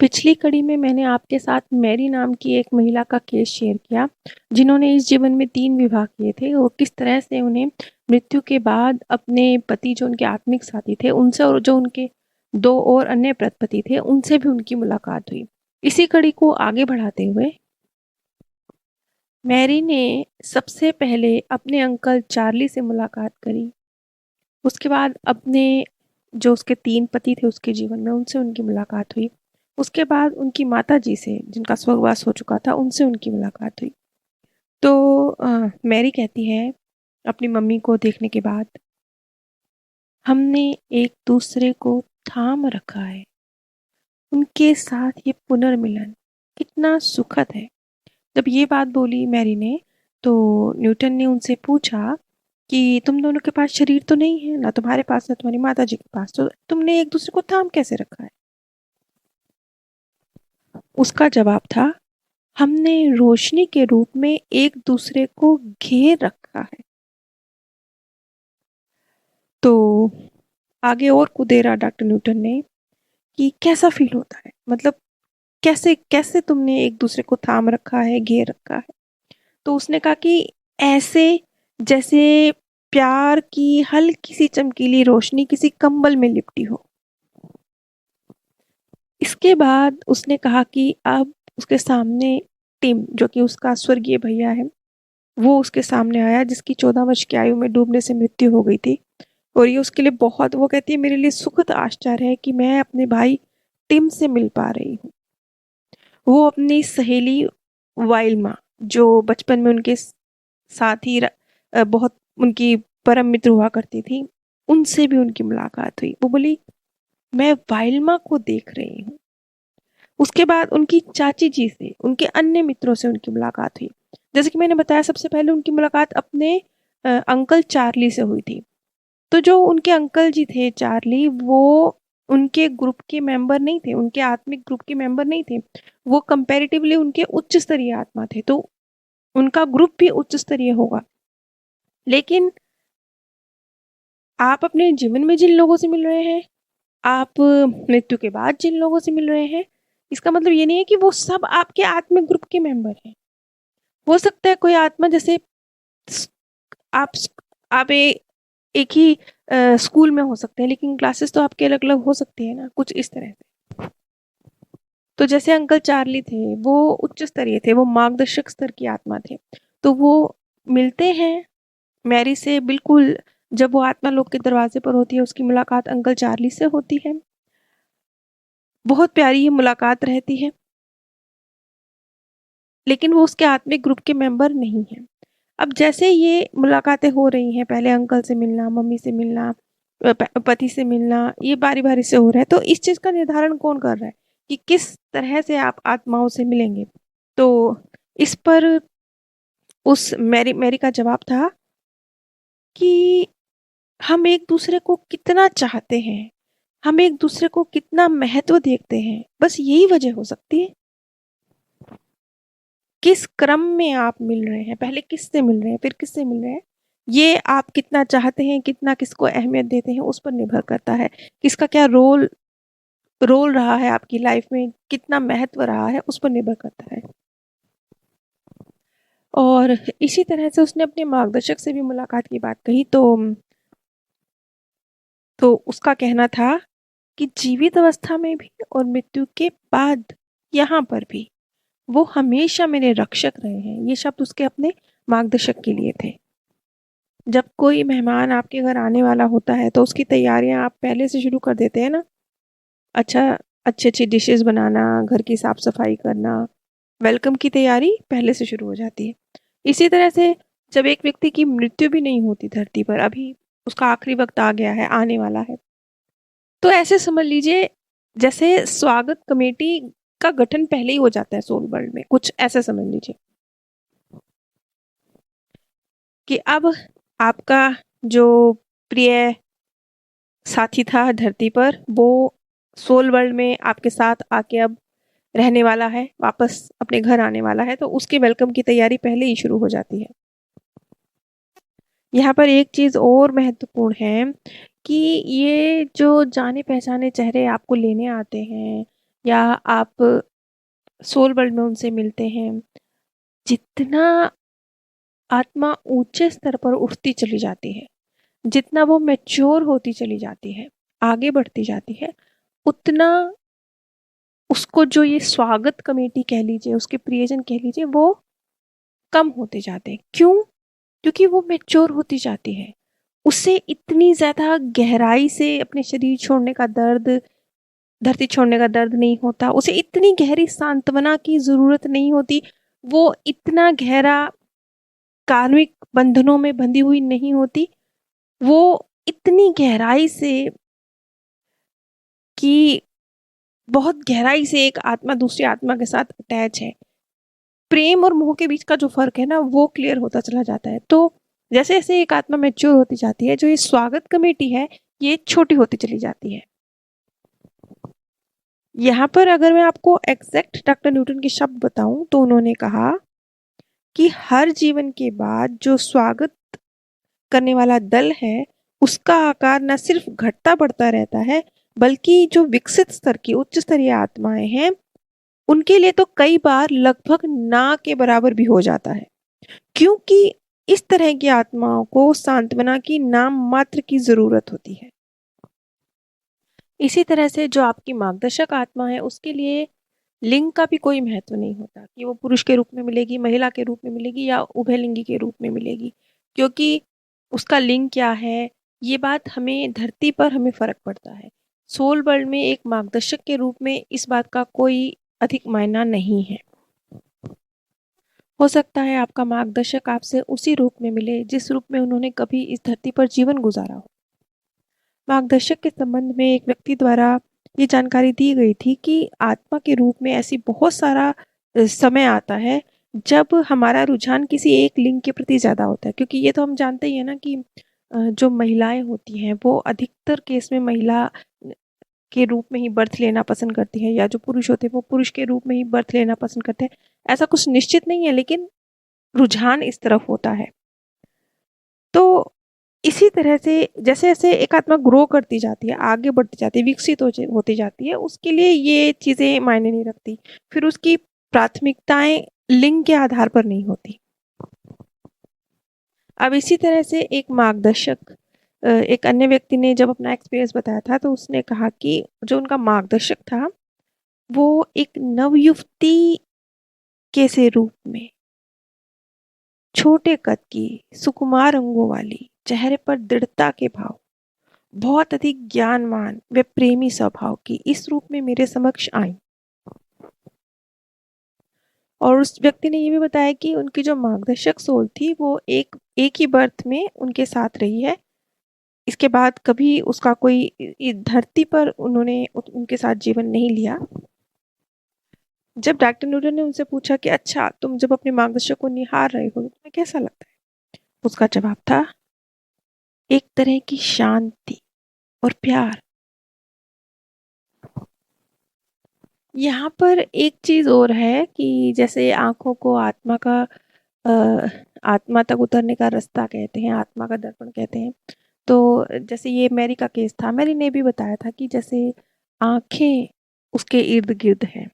पिछली कड़ी में मैंने आपके साथ मैरी नाम की एक महिला का केस शेयर किया, जिन्होंने इस जीवन में 3 विवाह किए थे और किस तरह से उन्हें मृत्यु के बाद अपने पति जो उनके आत्मिक साथी थे, उनसे और जो उनके 2 और अन्य पति थे, उनसे भी उनकी मुलाकात हुई। इसी कड़ी को आगे बढ़ाते हुए मैरी ने सबसे पहले अपने अंकल चार्ली से मुलाकात करी। उसके बाद अपने जो उसके 3 पति थे उसके जीवन में, उनसे उनकी मुलाकात हुई। उसके बाद उनकी माताजी से, जिनका स्वर्गवास हो चुका था, उनसे उनकी मुलाकात हुई। तो मैरी कहती है अपनी मम्मी को देखने के बाद, हमने एक दूसरे को थाम रखा है। उनके साथ ये पुनर्मिलन कितना सुखद है। जब ये बात बोली मैरी ने, तो न्यूटन ने उनसे पूछा कि तुम दोनों के पास शरीर तो नहीं है, ना तुम्हारे पास ना तुम्हारी माताजी के पास, तो तुमने एक दूसरे को थाम कैसे रखा है? उसका जवाब था, हमने रोशनी के रूप में एक दूसरे को घेर रखा है। तो आगे और कुदेरा डॉक्टर न्यूटन ने कि कैसा फील होता है, मतलब कैसे कैसे तुमने एक दूसरे को थाम रखा है, घेर रखा है? तो उसने कहा कि ऐसे जैसे प्यार की हल्की सी चमकीली रोशनी किसी कंबल में लिपटी हो। इसके बाद उसने कहा कि अब उसके सामने टिम, जो कि उसका स्वर्गीय भैया है, वो उसके सामने आया, जिसकी 14 वर्ष की आयु में डूबने से मृत्यु हो गई थी। और ये उसके लिए बहुत, वो कहती है, मेरे लिए सुखद आश्चर्य है कि मैं अपने भाई टिम से मिल पा रही हूँ। वो अपनी सहेली वाइल्मा, जो बचपन में उनके साथ ही बहुत उनकी परम मित्र हुआ करती थी, उनसे भी उनकी मुलाकात हुई। वो बोली, मैं वाइल्मा को देख रही हूँ। उसके बाद उनकी चाची जी से, उनके अन्य मित्रों से उनकी मुलाकात हुई। जैसे कि मैंने बताया, सबसे पहले उनकी मुलाकात अपने अंकल चार्ली से हुई थी। तो जो उनके अंकल जी थे चार्ली, वो उनके ग्रुप के मेंबर नहीं थे, उनके आत्मिक ग्रुप के मेंबर नहीं थे। वो कंपैरेटिवली उनके उच्च स्तरीय आत्मा थे, तो उनका ग्रुप भी उच्च स्तरीय होगा। लेकिन आप अपने जीवन में जिन लोगों से मिल रहे हैं, आप मृत्यु के बाद जिन लोगों से मिल रहे हैं, इसका मतलब ये नहीं है कि वो सब आपके आत्मिक ग्रुप के मेंबर हैं। हो सकता है कोई आत्मा, जैसे आप आप एक ही स्कूल में हो सकते हैं, लेकिन क्लासेस तो आपके अलग अलग हो सकती है ना, कुछ इस तरह से। तो जैसे अंकल चार्ली थे, वो उच्च स्तरीय थे, वो मार्गदर्शक स्तर की आत्मा थे। तो वो मिलते हैं मैरी से, बिल्कुल जब वो आत्मा लोक के दरवाजे पर होती है, उसकी मुलाकात अंकल चार्ली से होती है। बहुत प्यारी ये मुलाकात रहती है, लेकिन वो उसके आत्मिक ग्रुप के मेंबर नहीं है। अब जैसे ये मुलाकातें हो रही हैं, पहले अंकल से मिलना, मम्मी से मिलना, पति से मिलना, ये बारी-बारी से हो रहा है। तो इस चीज़ का निर्धारण कौन कर रहा है कि किस तरह से आप आत्माओं से मिलेंगे? तो इस पर उस मैरी मैरी का जवाब था कि हम एक-दूसरे को कितना चाहते हैं, हम एक-दूसरे को कितना महत्व देखते हैं, बस यही वजह हो सकती है। किस क्रम में आप मिल रहे हैं, पहले किससे मिल रहे हैं, फिर किससे मिल रहे हैं, ये आप कितना चाहते हैं, कितना किसको अहमियत देते हैं, उस पर निर्भर करता है। किसका क्या रोल रोल रहा है आपकी लाइफ में, कितना महत्व रहा है, उस पर निर्भर करता है। और इसी तरह से उसने अपने मार्गदर्शक से भी मुलाकात की बात कही, तो उसका कहना था कि जीवित अवस्था में भी और मृत्यु के बाद यहाँ पर भी वो हमेशा मेरे रक्षक रहे हैं। ये शब्द उसके अपने मार्गदर्शक के लिए थे। जब कोई मेहमान आपके घर आने वाला होता है, तो उसकी तैयारियां आप पहले से शुरू कर देते हैं ना। अच्छा, अच्छी अच्छी डिशेस बनाना, घर की साफ सफाई करना, वेलकम की तैयारी पहले से शुरू हो जाती है। इसी तरह से जब एक व्यक्ति की मृत्यु भी नहीं होती धरती पर, अभी उसका आखिरी वक्त आ गया है, आने वाला है, तो ऐसे समझ लीजिए जैसे स्वागत कमेटी का गठन पहले ही हो जाता है सोल वर्ल्ड में, कुछ ऐसे समझ लीजिए कि अब आपका जो प्रिय साथी था धरती पर, वो सोल वर्ल्ड में आपके साथ आके अब रहने वाला है, वापस अपने घर आने वाला है, तो उसके वेलकम की तैयारी पहले ही शुरू हो जाती है। यहाँ पर एक चीज़ और महत्वपूर्ण है कि ये जो जाने पहचाने चेहरे आपको लेने आते हैं, या आप सोल वर्ल्ड में उनसे मिलते हैं, जितना आत्मा ऊंचे स्तर पर उठती चली जाती है, जितना वो मैच्योर होती चली जाती है, आगे बढ़ती जाती है, उतना उसको जो ये स्वागत कमेटी कह लीजिए, उसके प्रियजन कह लीजिए, वो कम होते जाते हैं। क्यों? क्योंकि वो मैच्योर होती जाती है। उसे इतनी ज़्यादा गहराई से अपने शरीर छोड़ने का दर्द, धरती छोड़ने का दर्द नहीं होता। उसे इतनी गहरी सांत्वना की ज़रूरत नहीं होती। वो इतना गहरा कार्मिक बंधनों में बंधी हुई नहीं होती। वो इतनी गहराई से कि बहुत गहराई से एक आत्मा दूसरी आत्मा के साथ अटैच है। प्रेम और मोह के बीच का जो फ़र्क है ना, वो क्लियर होता चला जाता है। तो जैसे-जैसे एक आत्मा मैच्योर होती जाती है, जो ये स्वागत कमेटी है, ये छोटी होती चली जाती है। यहाँ पर अगर मैं आपको एग्ज़ैक्ट डॉक्टर न्यूटन के शब्द बताऊँ, तो उन्होंने कहा कि हर जीवन के बाद जो स्वागत करने वाला दल है, उसका आकार न सिर्फ घटता-बढ़ता रहता है, बल्कि जो विकसित स्तर की उच्च स्तरीय आत्माएँ हैं, उनके लिए तो कई बार लगभग ना के बराबर भी हो जाता है। क्योंकि इस तरह की आत्माओं को सांत्वना की नाम मात्र की ज़रूरत होती है। इसी तरह से जो आपकी मार्गदर्शक आत्मा है, उसके लिए लिंग का भी कोई महत्व नहीं होता कि वो पुरुष के रूप में मिलेगी, महिला के रूप में मिलेगी या उभयलिंगी के रूप में मिलेगी। क्योंकि उसका लिंग क्या है, ये बात हमें धरती पर हमें फ़र्क पड़ता है। सोल वर्ल्ड में एक मार्गदर्शक के रूप में इस बात का कोई अधिक मायना नहीं है। हो सकता है आपका मार्गदर्शक आपसे उसी रूप में मिले, जिस रूप में उन्होंने कभी इस धरती पर जीवन गुज़ारा हो। मार्गदर्शक के संबंध में एक व्यक्ति द्वारा ये जानकारी दी गई थी कि आत्मा के रूप में ऐसी बहुत सारा समय आता है, जब हमारा रुझान किसी एक लिंग के प्रति ज़्यादा होता है। क्योंकि ये तो हम जानते ही हैं ना कि जो महिलाएँ होती हैं, वो अधिकतर केस में महिला के रूप में ही बर्थ लेना पसंद करती हैं, या जो पुरुष होते हैं, वो पुरुष के रूप में ही बर्थ लेना पसंद करते हैं। ऐसा कुछ निश्चित नहीं है, लेकिन रुझान इस तरफ होता है। तो इसी तरह से जैसे-जैसे एक आत्मा ग्रो करती जाती है, आगे बढ़ती जाती है, विकसित होती जाती है, उसके लिए ये चीज़ें मायने नहीं रखती। फिर उसकी प्राथमिकताएँ लिंग के आधार पर नहीं होती। अब इसी तरह से एक मार्गदर्शक एक अन्य व्यक्ति ने जब अपना एक्सपीरियंस बताया था, तो उसने कहा कि जो उनका मार्गदर्शक था, वो एक नवयुवती के से रूप में, छोटे कद की, सुकुमार अंगों वाली, चेहरे पर दृढ़ता के भाव, बहुत अधिक ज्ञानवान व प्रेमी स्वभाव की इस रूप में मेरे समक्ष आईं। और उस व्यक्ति ने ये भी बताया कि उनकी जो मार्गदर्शक सोल थी, वो एक ही बर्थ में उनके साथ रही है। इसके बाद कभी उसका कोई धरती पर उन्होंने उनके साथ जीवन नहीं लिया। जब डॉक्टर न्यूटन ने उनसे पूछा कि अच्छा, तुम जब अपने मार्गदर्शक को निहार रहे हो, तो तुम्हें कैसा लगता है? उसका जवाब था, एक तरह की शांति और प्यार। यहाँ पर एक चीज़ और है कि जैसे आँखों को अ, आत्मा तक उतरने का रास्ता कहते हैं, आत्मा का दर्पण कहते हैं। तो जैसे ये मैरी का केस था, मैरी ने भी बताया था कि जैसे आँखें उसके इर्द-गिर्द हैं।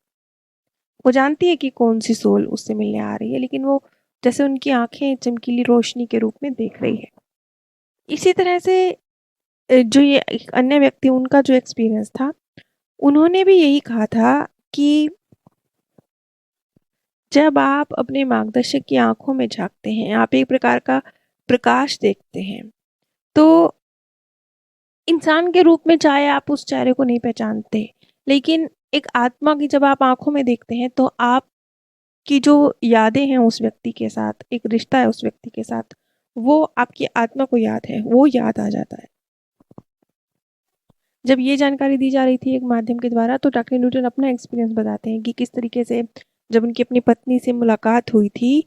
वो जानती है कि कौन-सी सोल उससे मिलने आ रही है, लेकिन वो जैसे उनकी आँखें चमकीली रोशनी के रूप में देख रही है। इसी तरह से जो ये एक अन्य व्यक्ति, उनका जो एक्सपीरियंस था, उन्होंने भी यही कहा था कि जब आप अपने मार्गदर्शक की आँखों में झाँकते हैं, आप एक प्रकार का प्रकाश देखते हैं। तो इंसान के रूप में चाहे आप उस चेहरे को नहीं पहचानते, लेकिन एक आत्मा की जब आप आँखों में देखते हैं, तो आपकी जो यादें हैं उस व्यक्ति के साथ, एक रिश्ता है उस व्यक्ति के साथ, वो आपकी आत्मा को याद है, वो याद आ जाता है। जब ये जानकारी दी जा रही थी एक माध्यम के द्वारा, तो डॉक्टर न्यूटन अपना एक्सपीरियंस बताते हैं कि किस तरीके से जब उनकी अपनी पत्नी से मुलाकात हुई थी,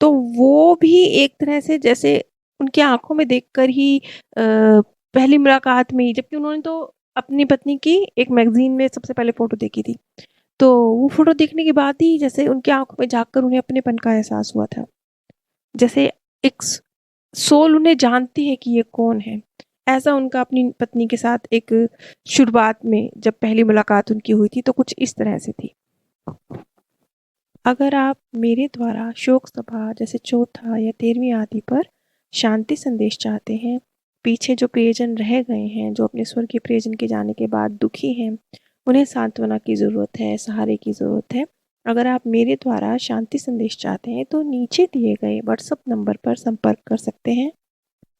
तो वो भी एक तरह से जैसे उनकी आँखों में देखकर ही पहली मुलाकात में ही, जबकि उन्होंने तो अपनी पत्नी की एक मैगज़ीन में सबसे पहले फ़ोटो देखी थी। तो वो फ़ोटो देखने के बाद ही जैसे उनकी आँखों में झाँककर उन्हें अपनेपन का एहसास हुआ था। जैसे एक सोल उन्हें जानती है कि ये कौन है। ऐसा उनका अपनी पत्नी के साथ एक शुरुआत में जब पहली मुलाकात उनकी हुई थी तो कुछ इस तरह से थी। अगर आप मेरे द्वारा शोक सभा जैसे चौथा या 13वीं आदि पर शांति संदेश चाहते हैं, पीछे जो प्रियजन रह गए हैं, जो अपने स्वर्गीय प्रियजन के जाने के बाद दुखी हैं, उन्हें सांत्वना की ज़रूरत है, सहारे की ज़रूरत है। अगर आप मेरे द्वारा शांति संदेश चाहते हैं तो नीचे दिए गए व्हाट्सएप नंबर पर संपर्क कर सकते हैं।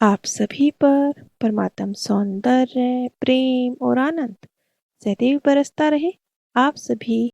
आप सभी पर परमात्म सौंदर्य, प्रेम और आनंद सदैव बरसता रहे। आप सभी